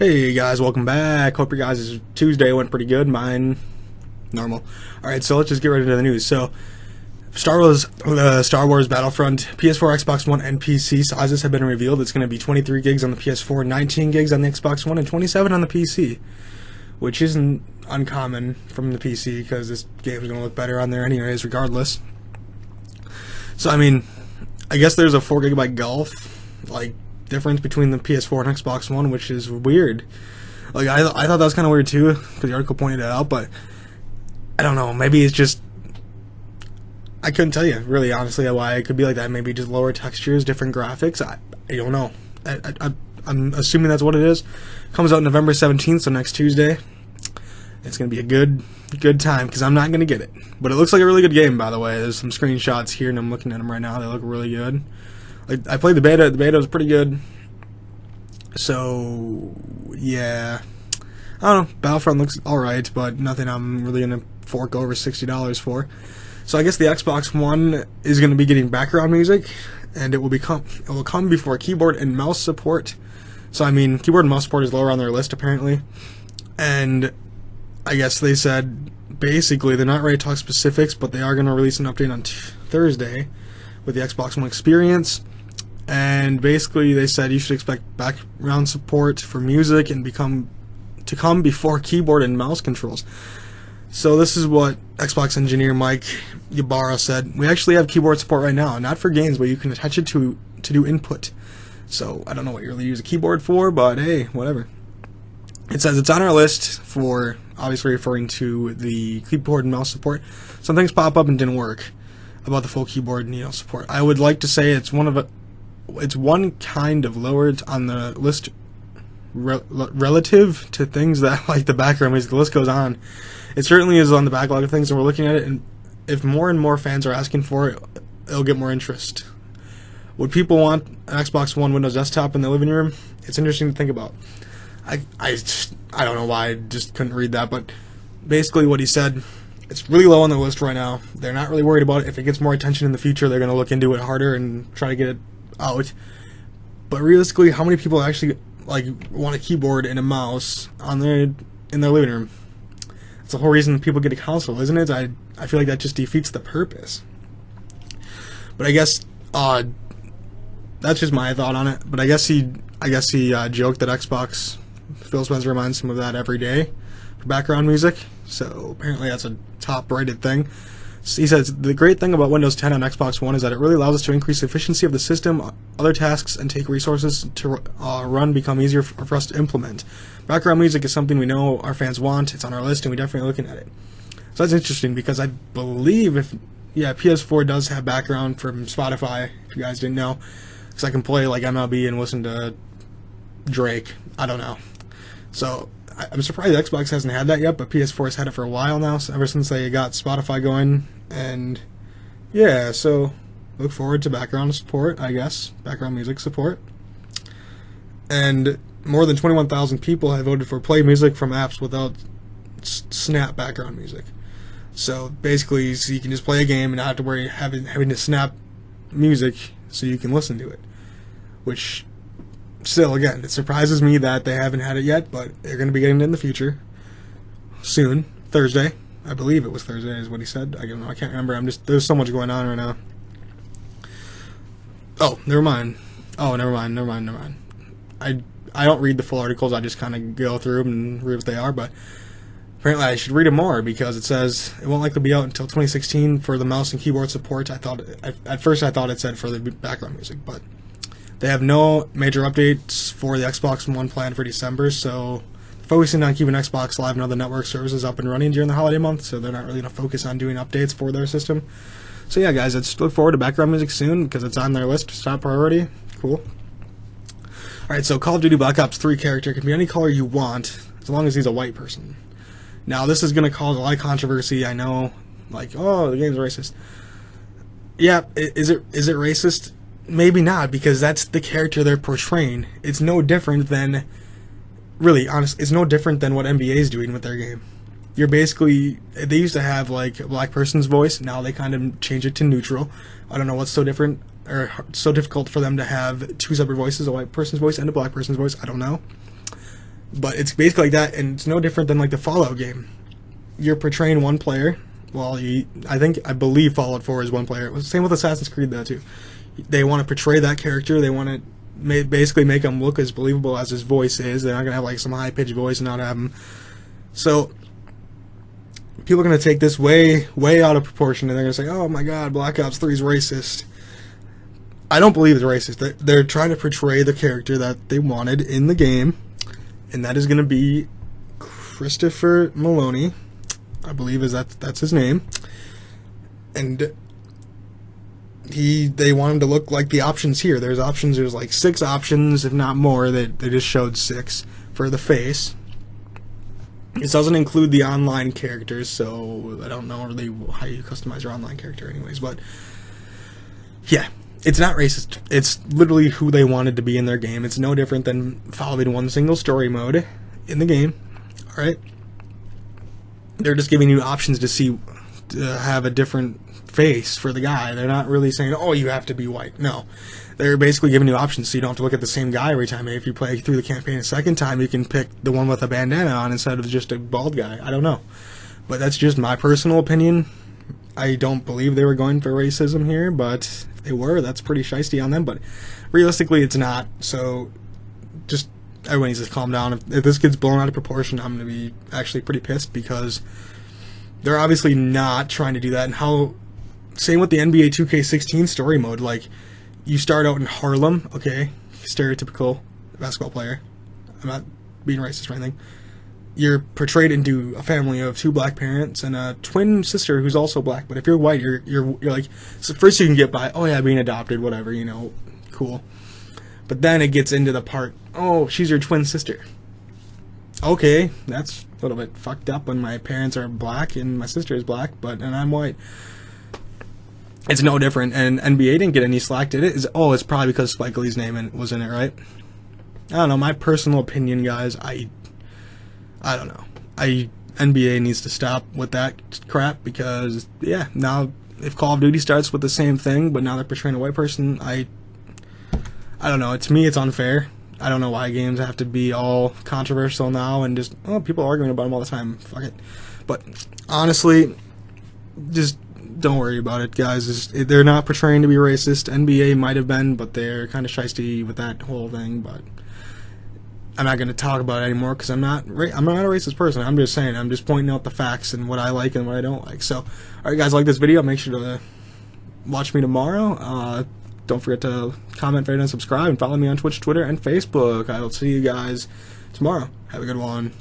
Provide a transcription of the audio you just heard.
Hey guys, welcome back. Hope your guys' Tuesday went pretty good. Mine, normal. Alright, so let's just get right into the news. So, Star Wars Battlefront, PS4, Xbox One, and PC sizes have been revealed. It's going to be 23 gigs on the PS4, 19 gigs on the Xbox One, and 27 on the PC. Which isn't uncommon from the PC, because this game's going to look better on there anyways, regardless. So, I mean, I guess there's a 4 gigabyte gulf, difference between the PS4 and Xbox One, which is weird. I thought that was kind of weird too, because the article pointed it out, but I don't know, maybe it's just, I couldn't tell you, really, honestly, why it could be like that. Maybe just lower textures, different graphics, I don't know. I'm assuming that's what it is. Comes out November 17th, so next Tuesday. It's going to be a good time, because I'm not going to get it. But it looks like a really good game, by the way. There's some screenshots here, and I'm looking at them right now. They look really good. I played the beta. The beta was pretty good. So, yeah. I don't know. Battlefront looks alright, but nothing I'm really going to fork over $60 for. So I guess the Xbox One is going to be getting background music, and it will come before keyboard and mouse support. So, I mean, keyboard and mouse support is lower on their list, apparently. And I guess they said, basically, they're not ready to talk specifics, but they are going to release an update on Thursday with the Xbox One experience. And basically they said you should expect background support for music and to come before keyboard and mouse controls. So this is what Xbox engineer Mike Ybarra said. We actually have keyboard support right now, not for games, but you can attach it to do input. So I don't know what you really use a keyboard for, but hey, whatever. It says it's on our list for, obviously referring to the keyboard and mouse support. Some things pop up and didn't work about the full keyboard and support. I would like to say it's one kind of lowered on the list relative to things that like the background music. The list goes on. It certainly is on the backlog of things, and we're looking at it, and if more and more fans are asking for it, it'll get more interest. Would people want an Xbox One Windows desktop in their living room? It's interesting to think about. I don't know why I just couldn't read that, but basically what he said, it's really low on the list right now. They're not really worried about it. If it gets more attention in the future, they're going to look into it harder and try to get it out. But realistically, how many people actually want a keyboard and a mouse in their living room? It's the whole reason people get a console, isn't it? I feel like that just defeats the purpose. But I guess that's just my thought on it. But I guess he joked that Xbox, Phil Spencer reminds him of that every day for background music. So apparently that's a top-rated thing. He says, the great thing about Windows 10 on Xbox One is that it really allows us to increase the efficiency of the system, other tasks, and take resources to run become easier for us to implement. Background music is something we know our fans want. It's on our list, and we're definitely looking at it. So that's interesting, because I believe PS4 does have background from Spotify, if you guys didn't know. Because I can play MLB and listen to Drake. I don't know. So I'm surprised Xbox hasn't had that yet, but PS4 has had it for a while now, ever since they got Spotify going. And yeah, so look forward to background support, I guess, background music support. And more than 21,000 people have voted for play music from apps without snap background music. So basically, you can just play a game and not have to worry having to snap music so you can listen to it. Which, still, again, it surprises me that they haven't had it yet, but they're going to be getting it in the future. Soon. Thursday. I believe it was Thursday is what he said. I can't remember. There's so much going on right now. Oh, never mind. I don't read the full articles. I just kind of go through them and read what they are, but apparently I should read them more, because it says it won't likely be out until 2016 for the mouse and keyboard support. At first I thought it said for the background music, but they have no major updates for the Xbox One planned for December, so focusing on keeping Xbox Live and other network services up and running during the holiday month, so they're not really going to focus on doing updates for their system. So yeah, guys, let's look forward to background music soon, because it's on their list. It's top priority. Cool. Alright, so Call of Duty Black Ops 3 character can be any color you want, as long as he's a white person. Now, this is going to cause a lot of controversy, I know. Oh, the game's racist. Yeah, is it racist? Maybe not, because that's the character they're portraying. It's no different than, really, honest, it's no different than what NBA is doing with their game. You're basically, they used to have, a black person's voice, now they kind of change it to neutral. I don't know what's so different, or so difficult for them to have two separate voices, a white person's voice and a black person's voice, I don't know. But it's basically like that, and it's no different than like the Fallout game. You're portraying one player. Well, I believe Fallout 4 is one player. It was the same with Assassin's Creed though too. They want to portray that character. They want to basically make him look as believable as his voice is. They're not gonna have like some high pitched voice and not have him. So people are gonna take this way out of proportion, and they're gonna say, "Oh my God, Black Ops 3 is racist." I don't believe it's racist. They're trying to portray the character that they wanted in the game, and that is going to be Christopher Maloney, I believe that's his name. And they want him to look like the options here. There's like 6 options, if not more. They just showed 6 for the face. This doesn't include the online characters, so I don't know really how you customize your online character anyways, but yeah. It's not racist. It's literally who they wanted to be in their game. It's no different than following one single story mode in the game. Alright? They're just giving you options to have a different face for the guy. They're not really saying, oh, you have to be white. No. They're basically giving you options so you don't have to look at the same guy every time. If you play through the campaign a second time, you can pick the one with a bandana on instead of just a bald guy. I don't know. But that's just my personal opinion. I don't believe they were going for racism here, but if they were, that's pretty shiesty on them. But realistically, it's not. So just everyone needs to calm down. If this gets blown out of proportion, I'm going to be actually pretty pissed, because they're obviously not trying to do that. And same with the NBA 2K16 story mode. Like, you start out in Harlem, okay, stereotypical basketball player. I'm not being racist or anything. You're portrayed into a family of 2 black parents and a twin sister who's also black. But if you're white, you're like, so first you can get by, oh yeah, being adopted, whatever, cool. But then it gets into the part, oh, she's your twin sister. Okay, that's a little bit fucked up when my parents are black and my sister is black, and I'm white. It's no different, and NBA didn't get any slack, did it? It's probably because Spike Lee's name was in it, right? I don't know, my personal opinion, guys, I don't know. NBA needs to stop with that crap, because, yeah, now if Call of Duty starts with the same thing, but now they're portraying a white person, I don't know. To me, it's unfair. I don't know why games have to be all controversial now and just, people are arguing about them all the time. Fuck it. But honestly, just don't worry about it, guys. They're not portraying to be racist. NBA might have been, but they're kind of shiesty with that whole thing, but I'm not going to talk about it anymore, because I'm not a racist person. I'm just saying, I'm just pointing out the facts and what I like and what I don't like. So, alright guys, like this video, make sure to watch me tomorrow. Don't forget to comment, rate, and subscribe, and follow me on Twitch, Twitter, and Facebook. I will see you guys tomorrow. Have a good one.